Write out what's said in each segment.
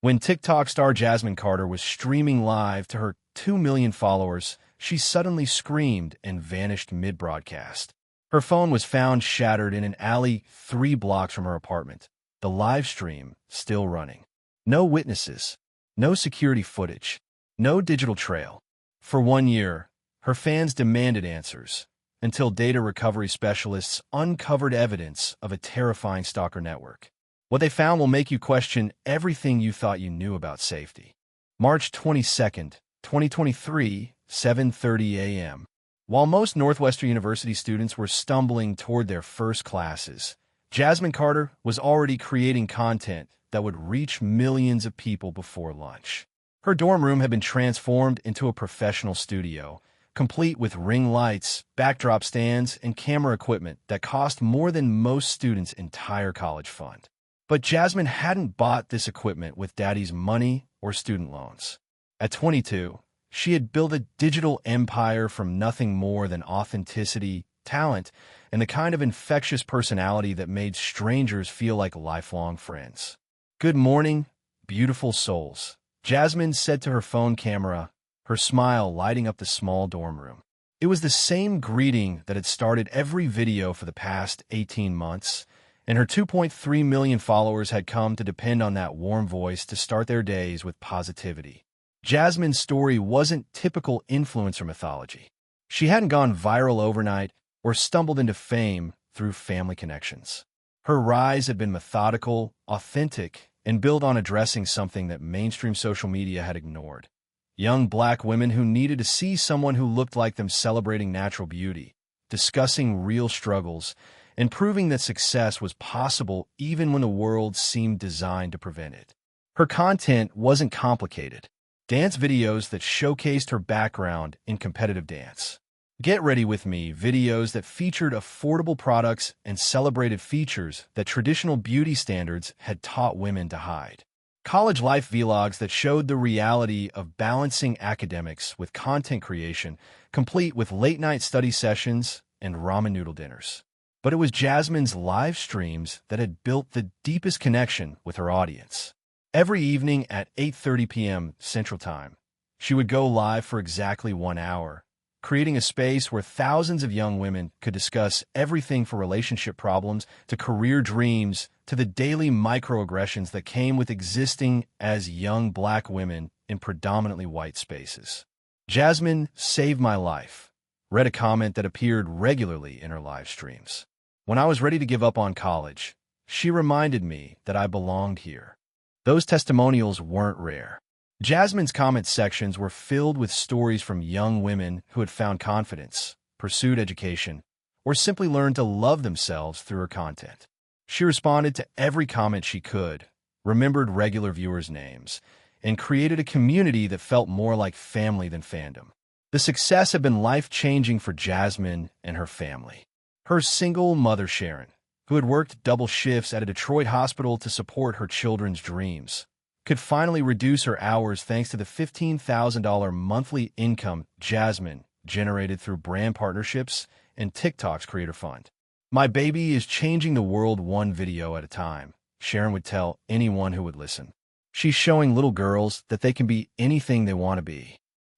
When TikTok star Jasmine Carter was streaming live to her 2 million followers, she suddenly screamed and vanished mid-broadcast. Her phone was found shattered in an alley 3 blocks from her apartment, the live stream still running. No witnesses, no security footage, no digital trail. For 1 year, her fans demanded answers, until data recovery specialists uncovered evidence of a terrifying stalker network. What they found will make you question everything you thought you knew about safety. March 22nd, 2023, 7:30 a.m. While most Northwestern University students were stumbling toward their first classes, Jasmine Carter was already creating content that would reach millions of people before lunch. Her dorm room had been transformed into a professional studio, complete with ring lights, backdrop stands, and camera equipment that cost more than most students' entire college fund. But Jasmine hadn't bought this equipment with daddy's money or student loans. At 22, she had built a digital empire from nothing more than authenticity, talent, and the kind of infectious personality that made strangers feel like lifelong friends. "Good morning, beautiful souls," Jasmine said to her phone camera, her smile lighting up the small dorm room. It was the same greeting that had started every video for the past 18 months, and her 2.3 million followers had come to depend on that warm voice to start their days with positivity. Jasmine's story wasn't typical influencer mythology. She hadn't gone viral overnight or stumbled into fame through family connections. Her rise had been methodical, authentic, and built on addressing something that mainstream social media had ignored. Young Black women who needed to see someone who looked like them celebrating natural beauty, discussing real struggles, and proving that success was possible even when the world seemed designed to prevent it. Her content wasn't complicated. Dance videos that showcased her background in competitive dance. Get Ready With Me videos that featured affordable products and celebrated features that traditional beauty standards had taught women to hide. College life vlogs that showed the reality of balancing academics with content creation, complete with late-night study sessions and ramen noodle dinners. But it was Jasmine's live streams that had built the deepest connection with her audience. Every evening at 8:30 p.m. Central Time, she would go live for exactly 1 hour, creating a space where thousands of young women could discuss everything from relationship problems to career dreams to the daily microaggressions that came with existing as young Black women in predominantly white spaces. Jasmine saved my life, read a comment that appeared regularly in her live streams. When I was ready to give up on college, she reminded me that I belonged here. Those testimonials weren't rare. Jasmine's comment sections were filled with stories from young women who had found confidence, pursued education, or simply learned to love themselves through her content. She responded to every comment she could, remembered regular viewers' names, and created a community that felt more like family than fandom. The success had been life-changing for Jasmine and her family. Her single mother, Sharon, who had worked double shifts at a Detroit hospital to support her children's dreams, could finally reduce her hours thanks to the $15,000 monthly income Jasmine generated through brand partnerships and TikTok's Creator Fund. "My baby is changing the world one video at a time," Sharon would tell anyone who would listen. "She's showing little girls that they can be anything they want to be."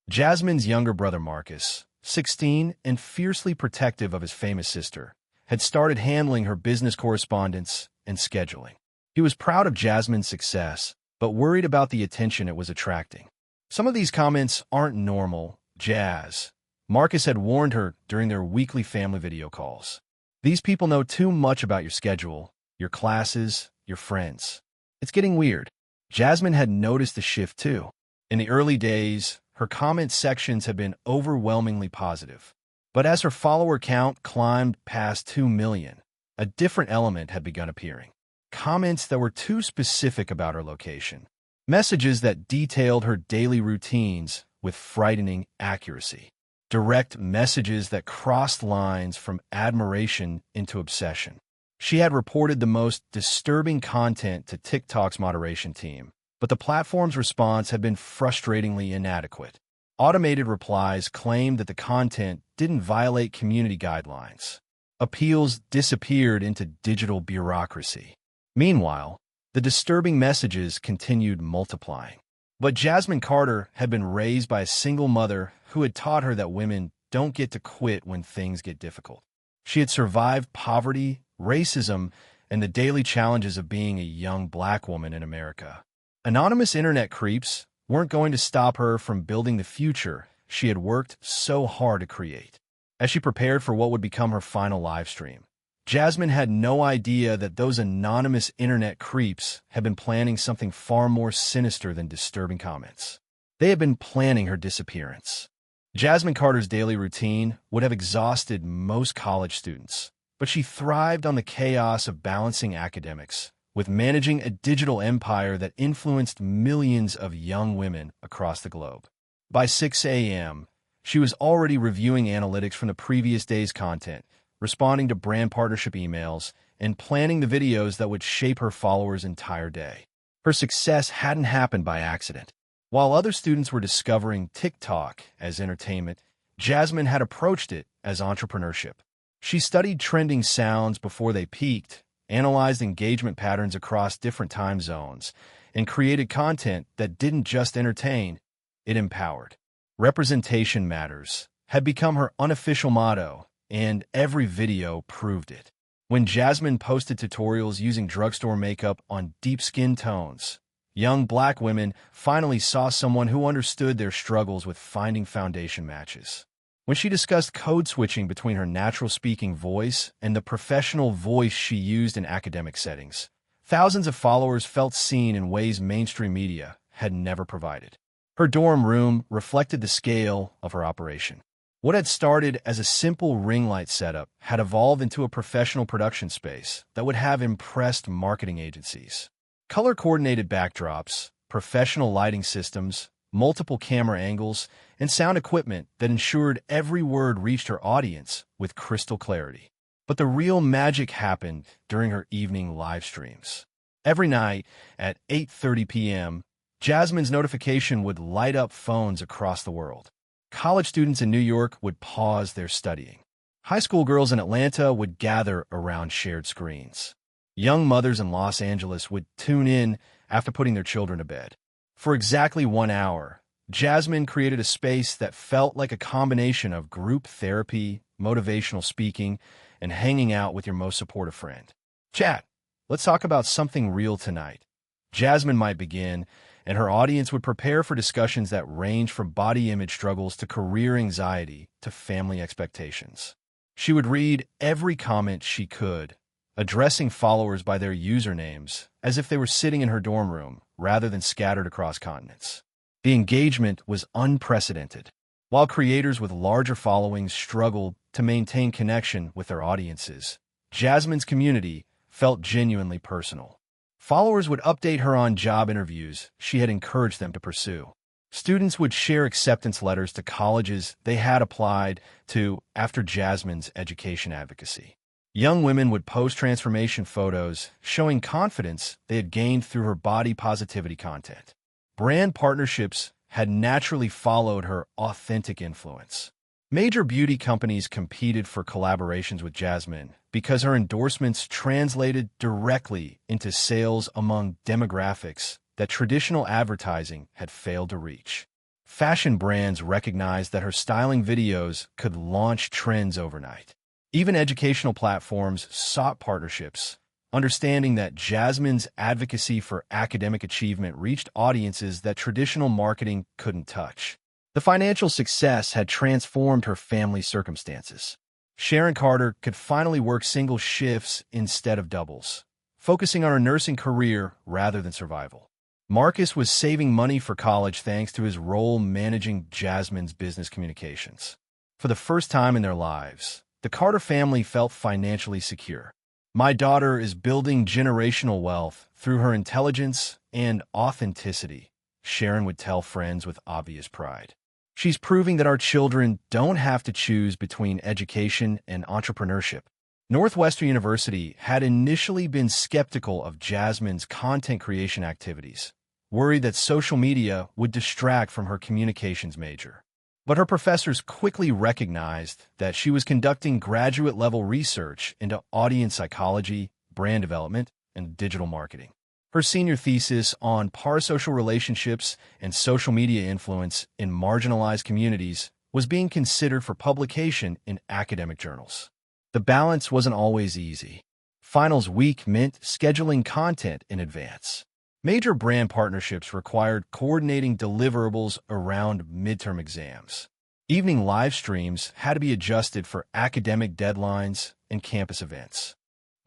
Jasmine's younger brother Marcus, 16 and fiercely protective of his famous sister, had started handling her business correspondence and scheduling. He was proud of Jasmine's success, but worried about the attention it was attracting. "Some of these comments aren't normal, Jazz," Marcus had warned her during their weekly family video calls. "These people know too much about your schedule, your classes, your friends. It's getting weird." Jasmine had noticed the shift too. In the early days, her comment sections had been overwhelmingly positive. But as her follower count climbed past 2 million, a different element had begun appearing. Comments that were too specific about her location. Messages that detailed her daily routines with frightening accuracy. Direct messages that crossed lines from admiration into obsession. She had reported the most disturbing content to TikTok's moderation team, but the platform's response had been frustratingly inadequate. Automated replies claimed that the content didn't violate community guidelines. Appeals disappeared into digital bureaucracy. Meanwhile, The disturbing messages continued multiplying. But Jasmine Carter had been raised by a single mother who had taught her that women don't get to quit when things get difficult. She had survived poverty, racism, and the daily challenges of being a young black woman in America. Anonymous internet creeps weren't going to stop her from building the future she had worked so hard to create. As she prepared for what would become her final live stream, Jasmine had no idea that those anonymous internet creeps had been planning something far more sinister than disturbing comments. They had been planning her disappearance. Jasmine Carter's daily routine would have exhausted most college students, but she thrived on the chaos of balancing academics with managing a digital empire that influenced millions of young women across the globe. By 6 a.m., she was already reviewing analytics from the previous day's content, responding to brand partnership emails, and planning the videos that would shape her followers' entire day. Her success hadn't happened by accident. While other students were discovering TikTok as entertainment, Jasmine had approached it as entrepreneurship. She studied trending sounds before they peaked, analyzed engagement patterns across different time zones, and created content that didn't just entertain, it empowered. Representation matters had become her unofficial motto, and every video proved it. When Jasmine posted tutorials using drugstore makeup on deep skin tones, young black women finally saw someone who understood their struggles with finding foundation matches. When she discussed code switching between her natural speaking voice and the professional voice she used in academic settings, thousands of followers felt seen in ways mainstream media had never provided. Her dorm room reflected the scale of her operation. What had started as a simple ring light setup had evolved into a professional production space that would have impressed marketing agencies. Color-coordinated backdrops, professional lighting systems, multiple camera angles, and sound equipment that ensured every word reached her audience with crystal clarity. But the real magic happened during her evening live streams. Every night at 8:30 p.m., Jasmine's notification would light up phones across the world. College students in New York would pause their studying. High school girls in Atlanta would gather around shared screens. Young mothers in Los Angeles would tune in after putting their children to bed. For exactly 1 hour, Jasmine created a space that felt like a combination of group therapy, motivational speaking, and hanging out with your most supportive friend. Chat, let's talk about something real tonight. Jasmine might begin, and her audience would prepare for discussions that range from body image struggles to career anxiety to family expectations. She would read every comment she could, addressing followers by their usernames as if they were sitting in her dorm room rather than scattered across continents. The engagement was unprecedented. While creators with larger followings struggled to maintain connection with their audiences, Jasmine's community felt genuinely personal. Followers would update her on job interviews she had encouraged them to pursue. Students would share acceptance letters to colleges they had applied to after Jasmine's education advocacy. Young women would post transformation photos showing confidence they had gained through her body positivity content. Brand partnerships had naturally followed her authentic influence. Major beauty companies competed for collaborations with Jasmine because her endorsements translated directly into sales among demographics that traditional advertising had failed to reach. Fashion brands recognized that her styling videos could launch trends overnight. Even educational platforms sought partnerships, understanding that Jasmine's advocacy for academic achievement reached audiences that traditional marketing couldn't touch. The financial success had transformed her family circumstances. Sharon Carter could finally work single shifts instead of doubles, focusing on her nursing career rather than survival. Marcus was saving money for college thanks to his role managing Jasmine's business communications. For the first time in their lives, the Carter family felt financially secure. My daughter is building generational wealth through her intelligence and authenticity, Sharon would tell friends with obvious pride. She's proving that our children don't have to choose between education and entrepreneurship. Northwestern University had initially been skeptical of Jasmine's content creation activities, worried that social media would distract from her communications major. But her professors quickly recognized that she was conducting graduate-level research into audience psychology, brand development, and digital marketing. Her senior thesis on parasocial relationships and social media influence in marginalized communities was being considered for publication in academic journals. The balance wasn't always easy. Finals week meant scheduling content in advance. Major brand partnerships required coordinating deliverables around midterm exams. Evening live streams had to be adjusted for academic deadlines and campus events.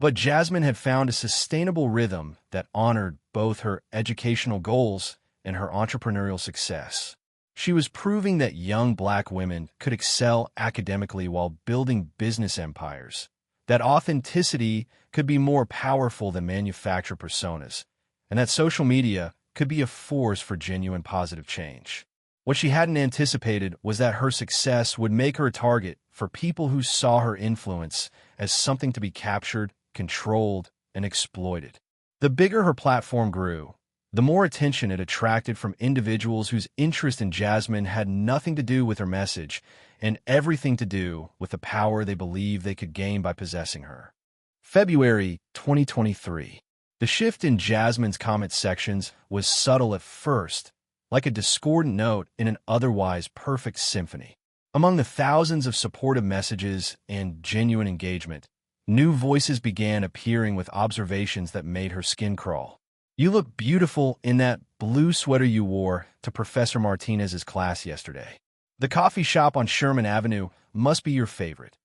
But Jasmine had found a sustainable rhythm that honored both her educational goals and her entrepreneurial success. She was proving that young Black women could excel academically while building business empires, that authenticity could be more powerful than manufactured personas, and that social media could be a force for genuine positive change. What she hadn't anticipated was that her success would make her a target for people who saw her influence as something to be captured, controlled, and exploited. The bigger her platform grew, the more attention it attracted from individuals whose interest in Jasmine had nothing to do with her message and everything to do with the power they believed they could gain by possessing her. February 2023. The shift in Jasmine's comment sections was subtle at first, like a discordant note in an otherwise perfect symphony. Among the thousands of supportive messages and genuine engagement, new voices began appearing with observations that made her skin crawl. "You look beautiful in that blue sweater you wore to Professor Martinez's class yesterday. The coffee shop on Sherman Avenue must be your favorite.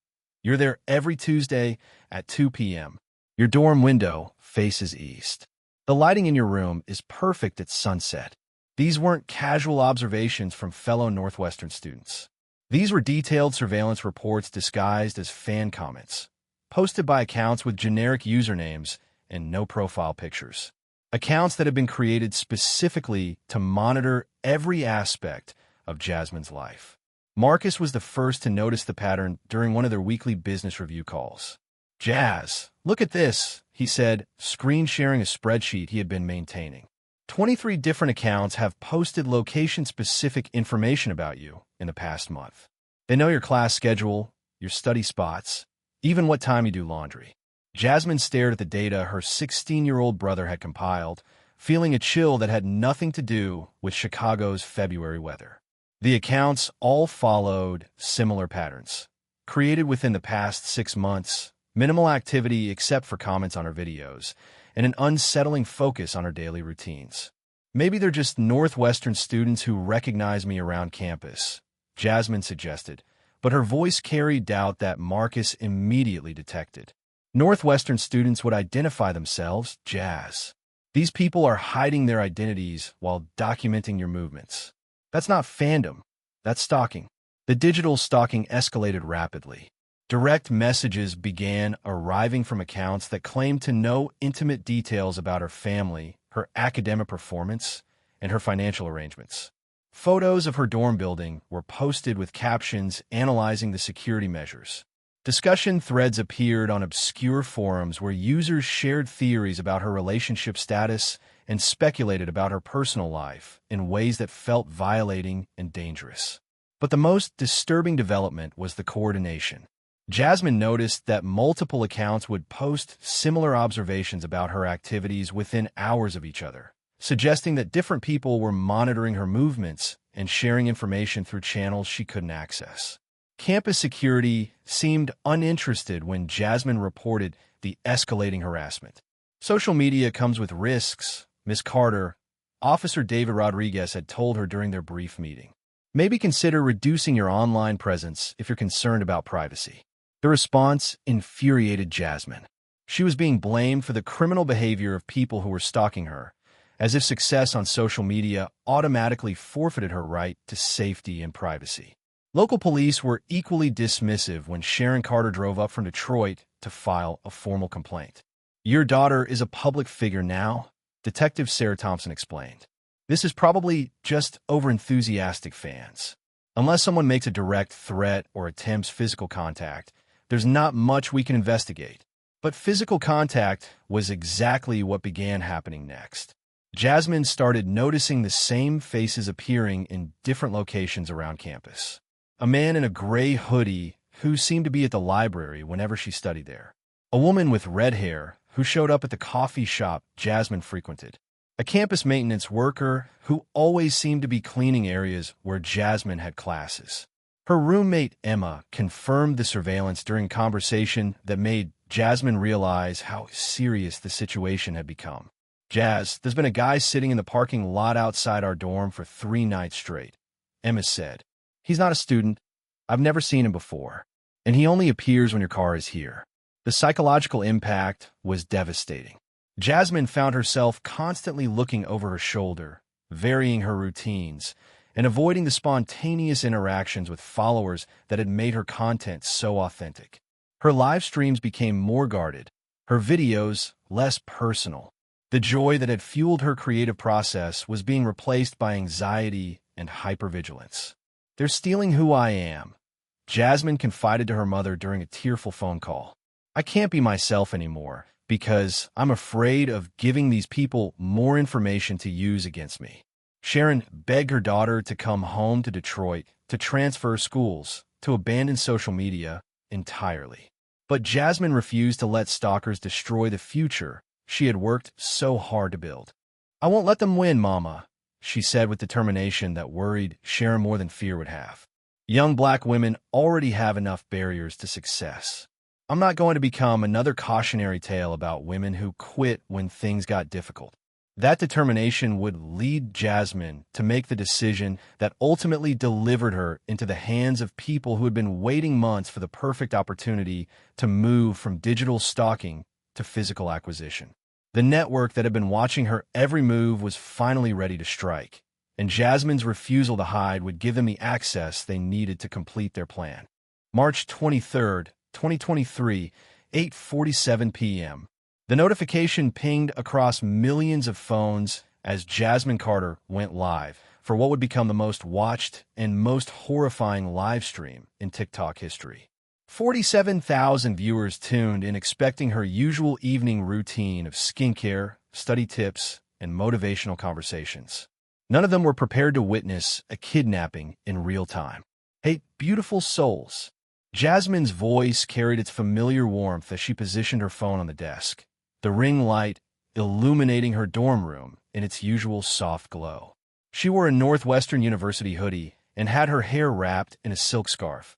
You're there every Tuesday at 2 p.m. Your dorm window faces east. The lighting in your room is perfect at sunset." These weren't casual observations from fellow Northwestern students. These were detailed surveillance reports disguised as fan comments, posted by accounts with generic usernames and no profile pictures. Accounts that had been created specifically to monitor every aspect of Jasmine's life. Marcus was the first to notice the pattern during one of their weekly business review calls. "Jazz, look at this," he said, screen sharing a spreadsheet he had been maintaining. 23 different accounts have posted location-specific information about you in the past month. They know your class schedule, your study spots, even what time you do laundry. Jasmine stared at the data her 16-year-old brother had compiled, feeling a chill that had nothing to do with Chicago's February weather. The accounts all followed similar patterns. Created within the past 6 months, minimal activity except for comments on her videos, and an unsettling focus on her daily routines. "Maybe they're just Northwestern students who recognize me around campus," Jasmine suggested, but her voice carried doubt that Marcus immediately detected. "Northwestern students would identify themselves, Jazz. These people are hiding their identities while documenting your movements. That's not fandom, that's stalking." The digital stalking escalated rapidly. Direct messages began arriving from accounts that claimed to know intimate details about her family, her academic performance, and her financial arrangements. Photos of her dorm building were posted with captions analyzing the security measures. Discussion threads appeared on obscure forums where users shared theories about her relationship status and speculated about her personal life in ways that felt violating and dangerous. But the most disturbing development was the coordination. Jasmine noticed that multiple accounts would post similar observations about her activities within hours of each other, suggesting that different people were monitoring her movements and sharing information through channels she couldn't access. Campus security seemed uninterested when Jasmine reported the escalating harassment. "Social media comes with risks, Miss Carter," Officer David Rodriguez had told her during their brief meeting. "Maybe consider reducing your online presence if you're concerned about privacy." The response infuriated Jasmine. She was being blamed for the criminal behavior of people who were stalking her, as if success on social media automatically forfeited her right to safety and privacy. Local police were equally dismissive when Sharon Carter drove up from Detroit to file a formal complaint. "Your daughter is a public figure now," Detective Sarah Thompson explained. "This is probably just overenthusiastic fans. Unless someone makes a direct threat or attempts physical contact, there's not much we can investigate." But physical contact was exactly what began happening next. Jasmine started noticing the same faces appearing in different locations around campus. A man in a gray hoodie who seemed to be at the library whenever she studied there. A woman with red hair who showed up at the coffee shop Jasmine frequented. A campus maintenance worker who always seemed to be cleaning areas where Jasmine had classes. Her roommate, Emma, confirmed the surveillance during a conversation that made Jasmine realize how serious the situation had become. "Jazz, there's been a guy sitting in the parking lot outside our dorm for 3 nights straight," Emma said. "He's not a student. I've never seen him before. And he only appears when your car is here." The psychological impact was devastating. Jasmine found herself constantly looking over her shoulder, varying her routines, and avoiding the spontaneous interactions with followers that had made her content so authentic. Her live streams became more guarded, her videos less personal. The joy that had fueled her creative process was being replaced by anxiety and hypervigilance. "They're stealing who I am," Jasmine confided to her mother during a tearful phone call. "I can't be myself anymore because I'm afraid of giving these people more information to use against me." Sharon begged her daughter to come home to Detroit, to transfer schools, to abandon social media entirely. But Jasmine refused to let stalkers destroy the future she had worked so hard to build. "I won't let them win, Mama," she said with determination that worried Sharon more than fear would have. "Young black women already have enough barriers to success. I'm not going to become another cautionary tale about women who quit when things got difficult." That determination would lead Jasmine to make the decision that ultimately delivered her into the hands of people who had been waiting months for the perfect opportunity to move from digital stalking to physical acquisition. The network that had been watching her every move was finally ready to strike, and Jasmine's refusal to hide would give them the access they needed to complete their plan. March 23rd, 2023, 8:47 p.m. The notification pinged across millions of phones as Jasmine Carter went live for what would become the most watched and most horrifying live stream in TikTok history. 47,000 viewers tuned in, expecting her usual evening routine of skincare, study tips, and motivational conversations. None of them were prepared to witness a kidnapping in real time. "Hey, beautiful souls." Jasmine's voice carried its familiar warmth as she positioned her phone on the desk, the ring light illuminating her dorm room in its usual soft glow. She wore a Northwestern University hoodie and had her hair wrapped in a silk scarf,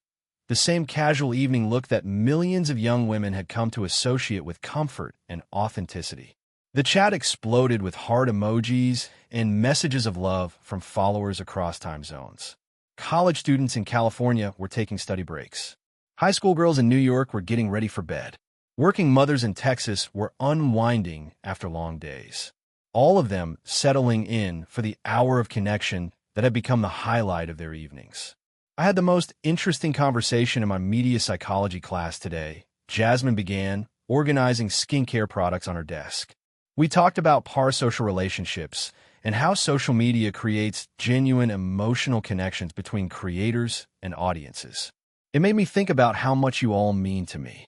the same casual evening look that millions of young women had come to associate with comfort and authenticity. The chat exploded with heart emojis and messages of love from followers across time zones. College students in California were taking study breaks. High school girls in New York were getting ready for bed. Working mothers in Texas were unwinding after long days. All of them settling in for the hour of connection that had become the highlight of their evenings. "I had the most interesting conversation in my media psychology class today," Jasmine began, organizing skincare products on her desk. "We talked about parasocial relationships and how social media creates genuine emotional connections between creators and audiences. It made me think about how much you all mean to me."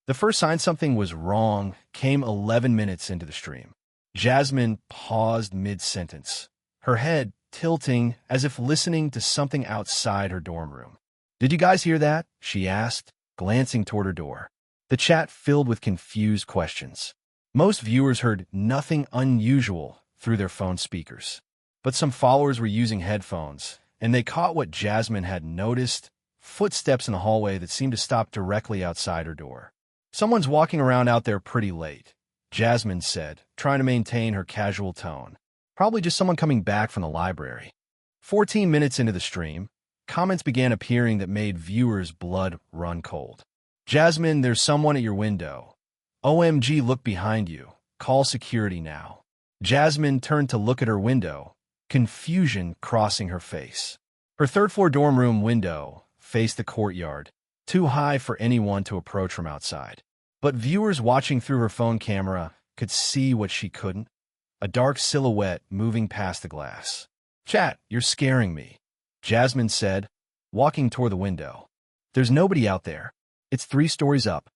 The first sign something was wrong came 11 minutes into the stream. Jasmine paused mid-sentence, her head tilting as if listening to something outside her dorm room. "Did you guys hear that?" she asked, glancing toward her door. The chat filled with confused questions. Most viewers heard nothing unusual through their phone speakers, but some followers were using headphones, and they caught what Jasmine had noticed: footsteps in the hallway that seemed to stop directly outside her door. "Someone's walking around out there pretty late," Jasmine said, trying to maintain her casual tone. "Probably just someone coming back from the library." 14 minutes into the stream, comments began appearing that made viewers' blood run cold. "Jasmine, there's someone at your window. OMG, look behind you. Call security now." Jasmine turned to look at her window, confusion crossing her face. Her third-floor dorm room window faced the courtyard, too high for anyone to approach from outside. But viewers watching through her phone camera could see what she couldn't: a dark silhouette moving past the glass. "Chat, you're scaring me," Jasmine said, walking toward the window. "There's nobody out there. It's 3 stories up."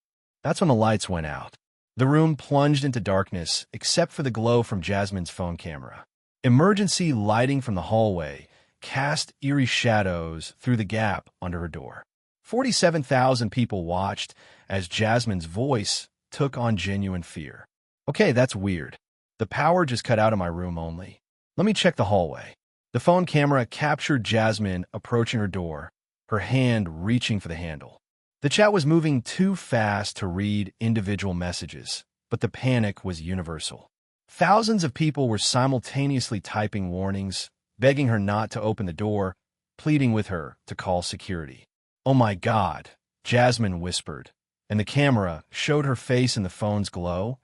That's when the lights went out. The room plunged into darkness except for the glow from Jasmine's phone camera. Emergency lighting from the hallway cast eerie shadows through the gap under her door. 47,000 people watched as Jasmine's voice took on genuine fear. Okay, that's weird. The power just cut out in my room only. Let me check the hallway. The phone camera captured Jasmine approaching her door, her hand reaching for the handle. The chat was moving too fast to read individual messages, but the panic was universal. Thousands of people were simultaneously typing warnings, begging her not to open the door, pleading with her to call security. "Oh my God," Jasmine whispered, and the camera showed her face in the phone's glow,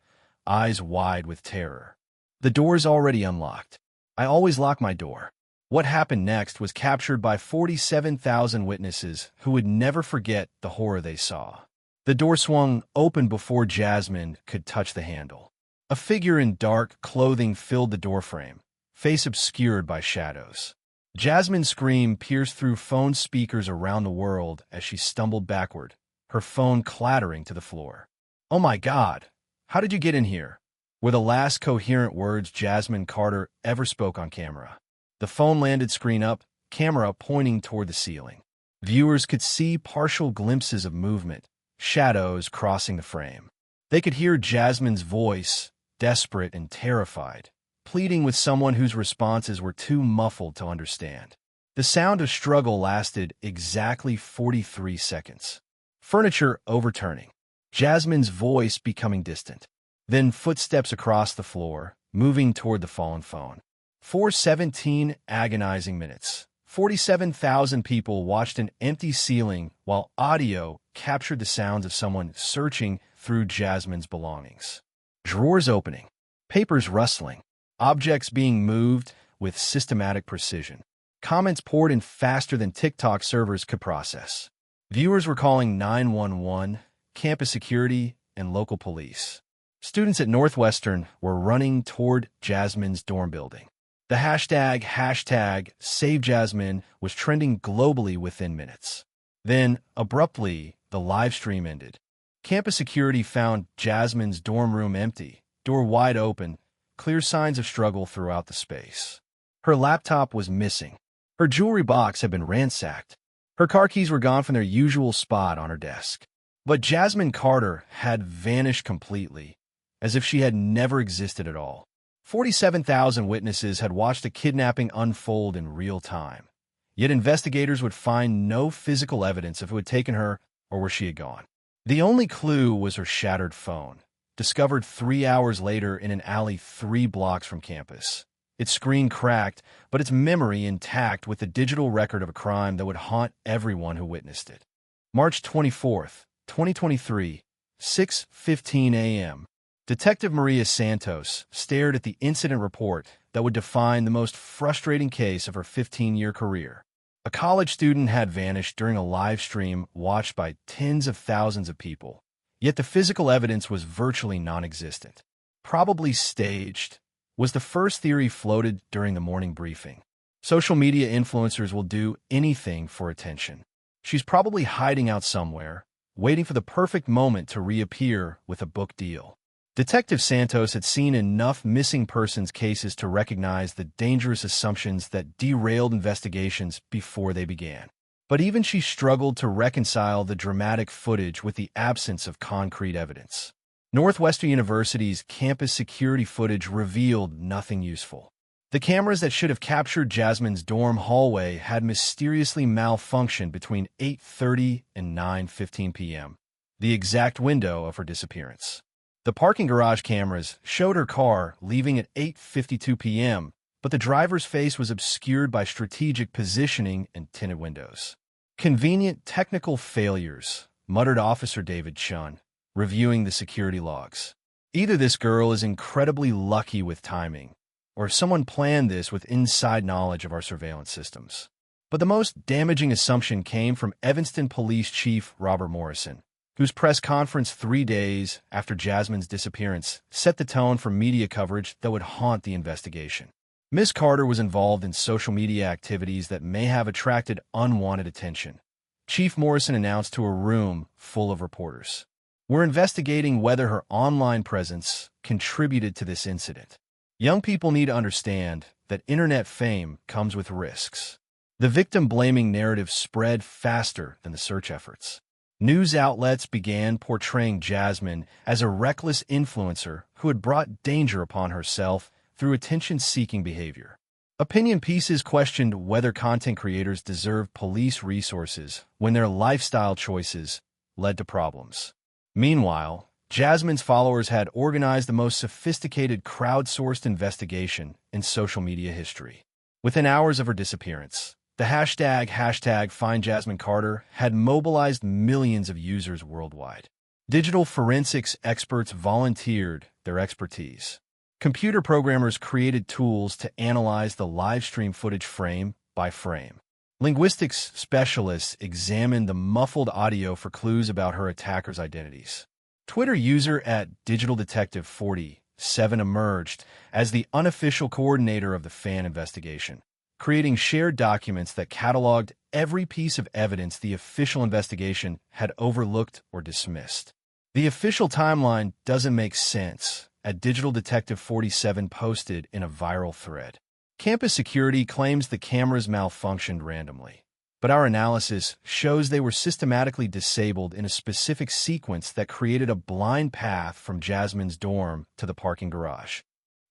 eyes wide with terror. "The door's already unlocked. I always lock my door." What happened next was captured by 47,000 witnesses who would never forget the horror they saw. The door swung open before Jasmine could touch the handle. A figure in dark clothing filled the doorframe, face obscured by shadows. Jasmine's scream pierced through phone speakers around the world as she stumbled backward, her phone clattering to the floor. "Oh my God! How did you get in here?" were the last coherent words Jasmine Carter ever spoke on camera. The phone landed screen up, camera pointing toward the ceiling. Viewers could see partial glimpses of movement, shadows crossing the frame. They could hear Jasmine's voice, desperate and terrified, pleading with someone whose responses were too muffled to understand. The sound of struggle lasted exactly 43 seconds. Furniture overturning, Jasmine's voice becoming distant. Then footsteps across the floor, moving toward the fallen phone. For 17 agonizing minutes, 47,000 people watched an empty ceiling while audio captured the sounds of someone searching through Jasmine's belongings. Drawers opening, papers rustling, objects being moved with systematic precision. Comments poured in faster than TikTok servers could process. Viewers were calling 911, campus security, and local police. Students at Northwestern were running toward Jasmine's dorm building. The hashtag #SaveJasmine was trending globally within minutes. Then, abruptly, the live stream ended. Campus security found Jasmine's dorm room empty, door wide open, clear signs of struggle throughout the space. Her laptop was missing. Her jewelry box had been ransacked. Her car keys were gone from their usual spot on her desk. But Jasmine Carter had vanished completely, as if she had never existed at all. 47,000 witnesses had watched the kidnapping unfold in real time. Yet investigators would find no physical evidence of who had taken her or where she had gone. The only clue was her shattered phone, discovered 3 hours later in an alley 3 blocks from campus. Its screen cracked, but its memory intact with the digital record of a crime that would haunt everyone who witnessed it. March 24th, 2023, 6:15 a.m. Detective Maria Santos stared at the incident report that would define the most frustrating case of her 15-year career. A college student had vanished during a live stream watched by tens of thousands of people, yet the physical evidence was virtually non-existent. Probably staged, was the first theory floated during the morning briefing. Social media influencers will do anything for attention. She's probably hiding out somewhere, waiting for the perfect moment to reappear with a book deal. Detective Santos had seen enough missing persons cases to recognize the dangerous assumptions that derailed investigations before they began. But even she struggled to reconcile the dramatic footage with the absence of concrete evidence. Northwestern University's campus security footage revealed nothing useful. The cameras that should have captured Jasmine's dorm hallway had mysteriously malfunctioned between 8:30 and 9:15 p.m., the exact window of her disappearance. The parking garage cameras showed her car leaving at 8:52 p.m., but the driver's face was obscured by strategic positioning and tinted windows. "Convenient technical failures," muttered Officer David Chun, reviewing the security logs. "Either this girl is incredibly lucky with timing, or someone planned this with inside knowledge of our surveillance systems." But the most damaging assumption came from Evanston Police Chief Robert Morrison, whose press conference 3 days after Jasmine's disappearance set the tone for media coverage that would haunt the investigation. Ms. Carter was involved in social media activities that may have attracted unwanted attention. Chief Morrison announced to a room full of reporters, "We're investigating whether her online presence contributed to this incident. Young people need to understand that internet fame comes with risks." The victim-blaming narrative spread faster than the search efforts. News outlets began portraying Jasmine as a reckless influencer who had brought danger upon herself through attention-seeking behavior. Opinion pieces questioned whether content creators deserved police resources when their lifestyle choices led to problems. Meanwhile, Jasmine's followers had organized the most sophisticated crowdsourced investigation in social media history. Within hours of her disappearance, the hashtag #FindJasmineCarter had mobilized millions of users worldwide. Digital forensics experts volunteered their expertise. Computer programmers created tools to analyze the live stream footage frame by frame. Linguistics specialists examined the muffled audio for clues about her attackers' identities. Twitter user @DigitalDetective47 emerged as the unofficial coordinator of the fan investigation, creating shared documents that cataloged every piece of evidence the official investigation had overlooked or dismissed. The official timeline doesn't make sense, @DigitalDetective47 posted in a viral thread. Campus security claims the cameras malfunctioned randomly, but our analysis shows they were systematically disabled in a specific sequence that created a blind path from Jasmine's dorm to the parking garage.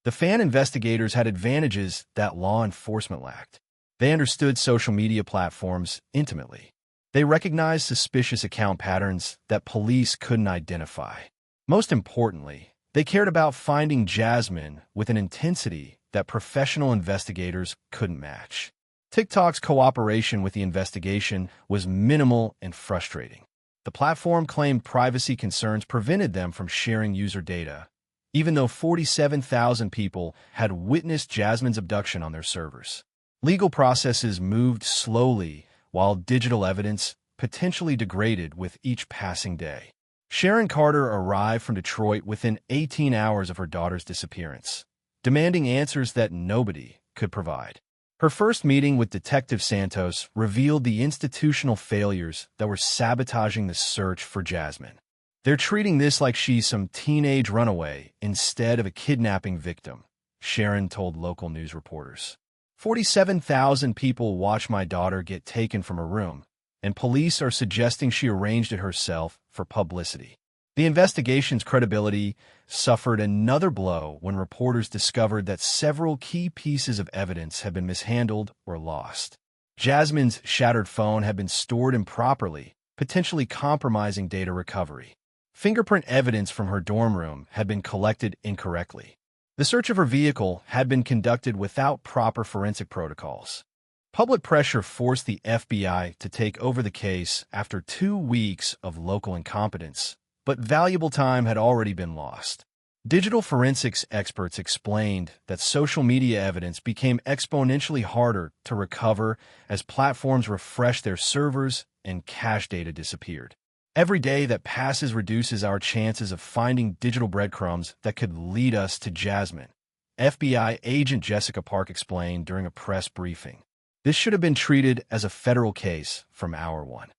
The fan investigators had advantages that law enforcement lacked. They understood social media platforms intimately. They recognized suspicious account patterns that police couldn't identify. Most importantly, they cared about finding Jasmine with an intensity that professional investigators couldn't match. TikTok's cooperation with the investigation was minimal and frustrating. The platform claimed privacy concerns prevented them from sharing user data, even though 47,000 people had witnessed Jasmine's abduction on their servers. Legal processes moved slowly, while digital evidence potentially degraded with each passing day. Sharon Carter arrived from Detroit within 18 hours of her daughter's disappearance, demanding answers that nobody could provide. Her first meeting with Detective Santos revealed the institutional failures that were sabotaging the search for Jasmine. They're treating this like she's some teenage runaway instead of a kidnapping victim, Sharon told local news reporters. 47,000 people watch my daughter get taken from her room, and police are suggesting she arranged it herself for publicity. The investigation's credibility suffered another blow when reporters discovered that several key pieces of evidence had been mishandled or lost. Jasmine's shattered phone had been stored improperly, potentially compromising data recovery. Fingerprint evidence from her dorm room had been collected incorrectly. The search of her vehicle had been conducted without proper forensic protocols. Public pressure forced the FBI to take over the case after 2 weeks of local incompetence, but valuable time had already been lost. Digital forensics experts explained that social media evidence became exponentially harder to recover as platforms refreshed their servers and cache data disappeared. Every day that passes reduces our chances of finding digital breadcrumbs that could lead us to Jasmine, FBI agent Jessica Park explained during a press briefing. This should have been treated as a federal case from hour one.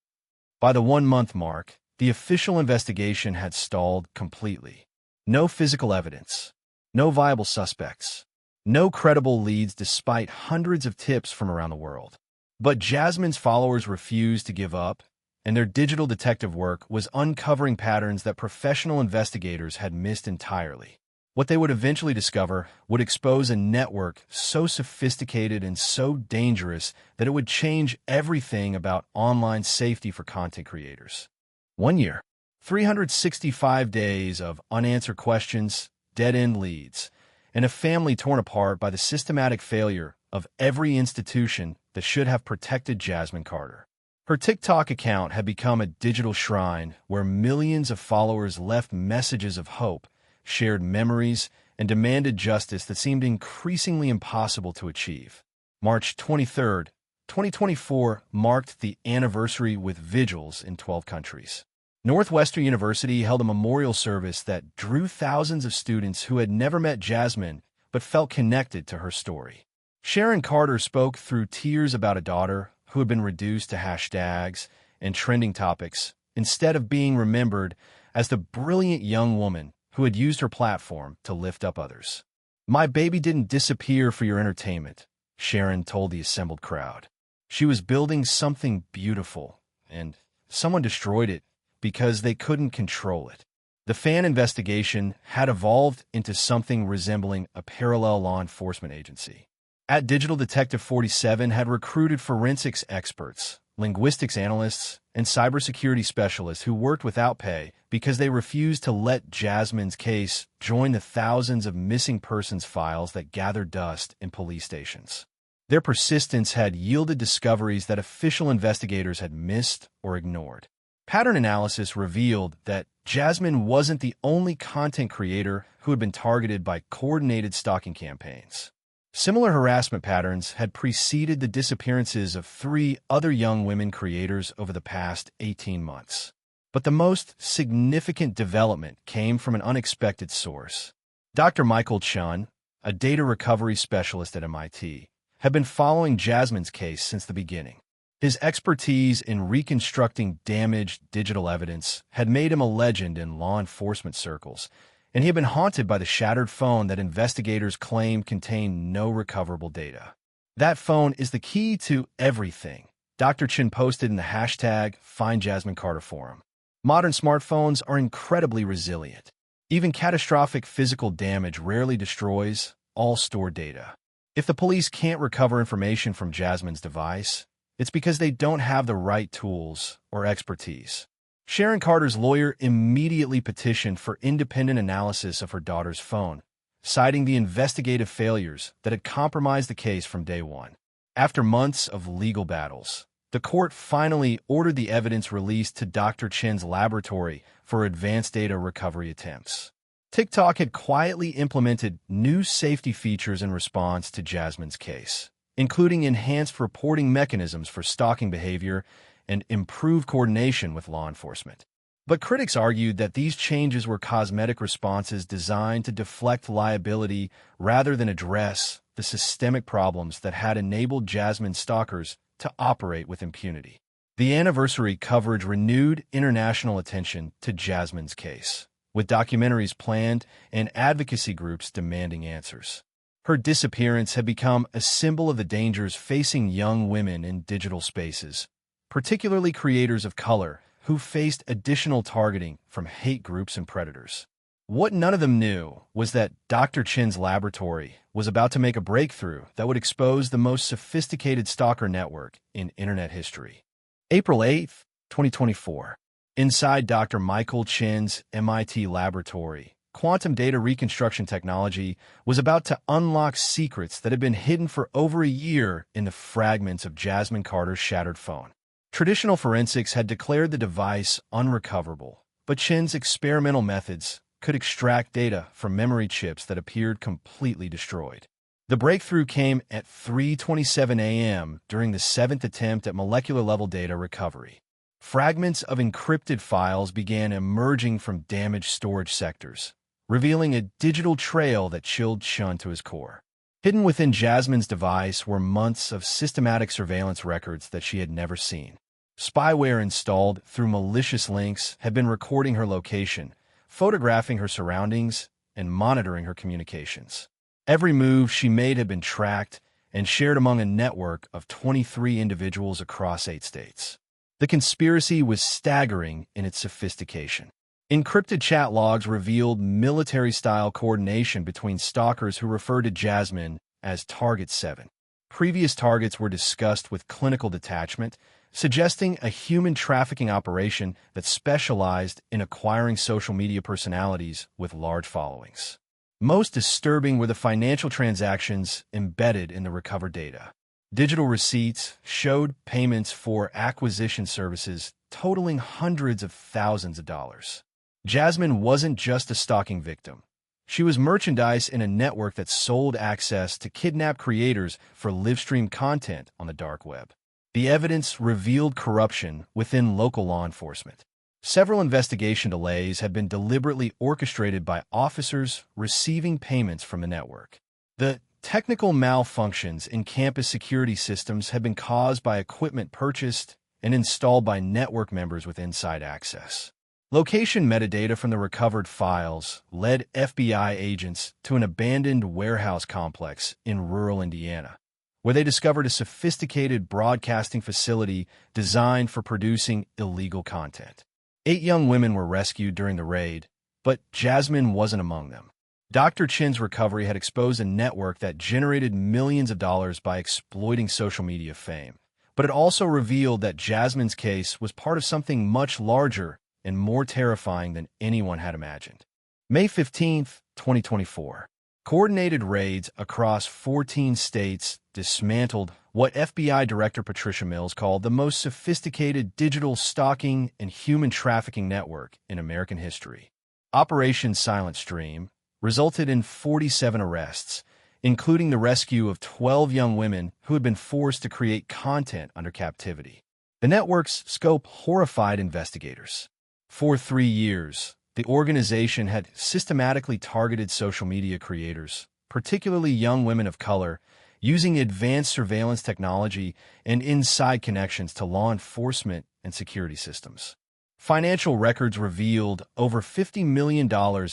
By the 1-month mark, the official investigation had stalled completely. No physical evidence, no viable suspects, no credible leads despite hundreds of tips from around the world. But Jasmine's followers refused to give up, and their digital detective work was uncovering patterns that professional investigators had missed entirely. What they would eventually discover would expose a network so sophisticated and so dangerous that it would change everything about online safety for content creators. 1 year, 365 days of unanswered questions, dead-end leads, and a family torn apart by the systematic failure of every institution that should have protected Jasmine Carter. Her TikTok account had become a digital shrine where millions of followers left messages of hope, shared memories, and demanded justice that seemed increasingly impossible to achieve. March 23, 2024 marked the anniversary with vigils in 12 countries. Northwestern University held a memorial service that drew thousands of students who had never met Jasmine but felt connected to her story. Sharon Carter spoke through tears about a daughter who had been reduced to hashtags and trending topics instead of being remembered as the brilliant young woman who had used her platform to lift up others. "My baby didn't disappear for your entertainment," Sharon told the assembled crowd. "She was building something beautiful, and someone destroyed it because they couldn't control it. The fan investigation had evolved into something resembling a parallel law enforcement agency. At Digital Detective 47 had recruited forensics experts, linguistics analysts, and cybersecurity specialists who worked without pay because they refused to let Jasmine's case join the thousands of missing persons files that gathered dust in police stations. Their persistence had yielded discoveries that official investigators had missed or ignored. Pattern analysis revealed that Jasmine wasn't the only content creator who had been targeted by coordinated stalking campaigns. Similar harassment patterns had preceded the disappearances of 3 other young women creators over the past 18 months. But the most significant development came from an unexpected source. Dr. Michael Chun, a data recovery specialist at MIT, had been following Jasmine's case since the beginning. His expertise in reconstructing damaged digital evidence had made him a legend in law enforcement circles, and he had been haunted by the shattered phone that investigators claimed contained no recoverable data. That phone is the key to everything, Dr. Chin posted in the hashtag #FindJasmineCarter forum. Modern smartphones are incredibly resilient. Even catastrophic physical damage rarely destroys all stored data. If the police can't recover information from Jasmine's device, it's because they don't have the right tools or expertise. Sharon Carter's lawyer immediately petitioned for independent analysis of her daughter's phone, citing the investigative failures that had compromised the case from day one. After months of legal battles, the court finally ordered the evidence released to Dr. Chin's laboratory for advanced data recovery attempts. TikTok had quietly implemented new safety features in response to Jasmine's case, including enhanced reporting mechanisms for stalking behavior and improved coordination with law enforcement. But critics argued that these changes were cosmetic responses designed to deflect liability rather than address the systemic problems that had enabled Jasmine's stalkers to operate with impunity. The anniversary coverage renewed international attention to Jasmine's case, with documentaries planned and advocacy groups demanding answers. Her disappearance had become a symbol of the dangers facing young women in digital spaces, particularly creators of color who faced additional targeting from hate groups and predators. What none of them knew was that Dr. Chin's laboratory was about to make a breakthrough that would expose the most sophisticated stalker network in internet history. April 8, 2024. Inside Dr. Michael Chin's MIT laboratory, quantum data reconstruction technology was about to unlock secrets that had been hidden for over a year in the fragments of Jasmine Carter's shattered phone. Traditional forensics had declared the device unrecoverable, but Chin's experimental methods could extract data from memory chips that appeared completely destroyed. The breakthrough came at 3:27 a.m. during the 7th attempt at molecular-level data recovery. Fragments of encrypted files began emerging from damaged storage sectors, revealing a digital trail that chilled Chun to his core. Hidden within Jasmine's device were months of systematic surveillance records that she had never seen. Spyware installed through malicious links had been recording her location, photographing her surroundings, and monitoring her communications. Every move she made had been tracked and shared among a network of 23 individuals across 8 states. The conspiracy was staggering in its sophistication. Encrypted chat logs revealed military-style coordination between stalkers who referred to Jasmine as Target 7. Previous targets were discussed with clinical detachment, suggesting a human trafficking operation that specialized in acquiring social media personalities with large followings. Most disturbing were the financial transactions embedded in the recovered data. Digital receipts showed payments for acquisition services totaling hundreds of thousands of dollars. Jasmine wasn't just a stalking victim. She was merchandise in a network that sold access to kidnapped creators for live-stream content on the dark web. The evidence revealed corruption within local law enforcement. Several investigation delays had been deliberately orchestrated by officers receiving payments from the network. The technical malfunctions in campus security systems had been caused by equipment purchased and installed by network members with inside access. Location metadata from the recovered files led FBI agents to an abandoned warehouse complex in rural Indiana, where they discovered a sophisticated broadcasting facility designed for producing illegal content. 8 young women were rescued during the raid, but Jasmine wasn't among them. Dr. Chin's recovery had exposed a network that generated millions of dollars by exploiting social media fame. But it also revealed that Jasmine's case was part of something much larger and more terrifying than anyone had imagined. May 15, 2024. Coordinated raids across 14 states dismantled what FBI Director Patricia Mills called the most sophisticated digital stalking and human trafficking network in American history. Operation Silent Stream resulted in 47 arrests, including the rescue of 12 young women who had been forced to create content under captivity. The network's scope horrified investigators. For 3 years, the organization had systematically targeted social media creators, particularly young women of color, using advanced surveillance technology and inside connections to law enforcement and security systems. Financial records revealed over $50 million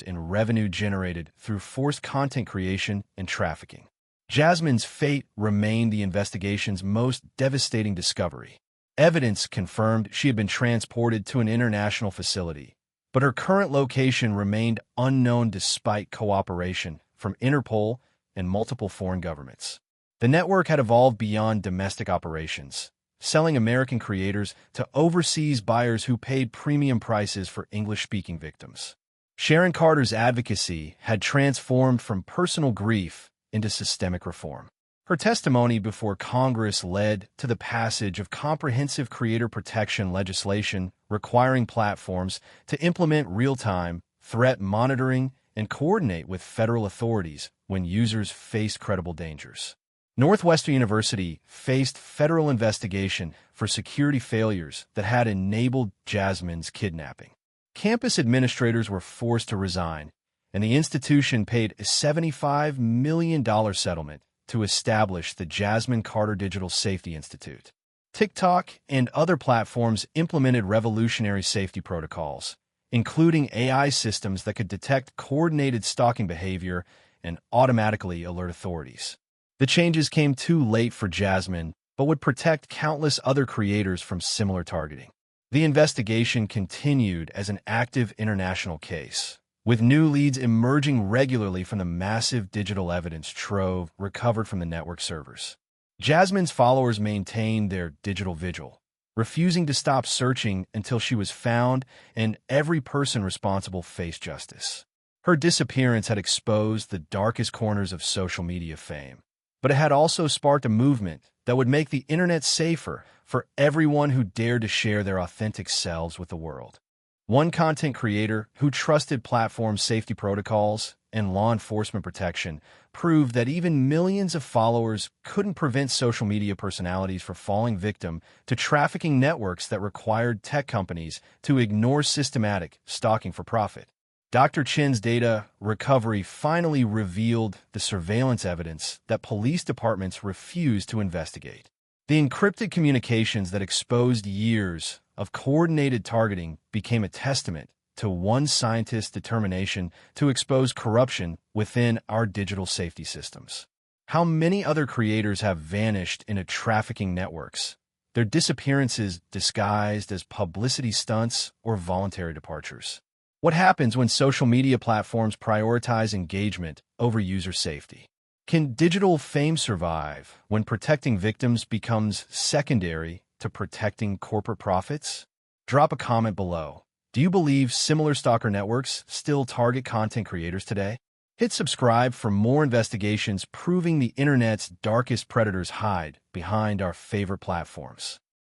in revenue generated through forced content creation and trafficking. Jasmine's fate remained the investigation's most devastating discovery. Evidence confirmed she had been transported to an international facility, but her current location remained unknown despite cooperation from Interpol and multiple foreign governments. The network had evolved beyond domestic operations, selling American creators to overseas buyers who paid premium prices for English-speaking victims. Sharon Carter's advocacy had transformed from personal grief into systemic reform. Her testimony before Congress led to the passage of comprehensive creator protection legislation requiring platforms to implement real-time threat monitoring and coordinate with federal authorities when users face credible dangers. Northwestern University faced federal investigation for security failures that had enabled Jasmine's kidnapping. Campus administrators were forced to resign, and the institution paid a $75 million settlement to establish the Jasmine Carter Digital Safety Institute. TikTok and other platforms implemented revolutionary safety protocols, including AI systems that could detect coordinated stalking behavior and automatically alert authorities. The changes came too late for Jasmine, but would protect countless other creators from similar targeting. The investigation continued as an active international case, with new leads emerging regularly from the massive digital evidence trove recovered from the network servers. Jasmine's followers maintained their digital vigil, refusing to stop searching until she was found and every person responsible faced justice. Her disappearance had exposed the darkest corners of social media fame, but it had also sparked a movement that would make the internet safer for everyone who dared to share their authentic selves with the world. One content creator who trusted platform safety protocols and law enforcement protection proved that even millions of followers couldn't prevent social media personalities from falling victim to trafficking networks that required tech companies to ignore systematic stalking for profit. Dr. Chin's data recovery finally revealed the surveillance evidence that police departments refused to investigate. The encrypted communications that exposed years of coordinated targeting became a testament to one scientist's determination to expose corruption within our digital safety systems. How many other creators have vanished into trafficking networks, their disappearances disguised as publicity stunts or voluntary departures? What happens when social media platforms prioritize engagement over user safety? Can digital fame survive when protecting victims becomes secondary to protecting corporate profits? Drop a comment below. Do you believe similar stalker networks still target content creators today? Hit subscribe for more investigations proving the internet's darkest predators hide behind our favorite platforms.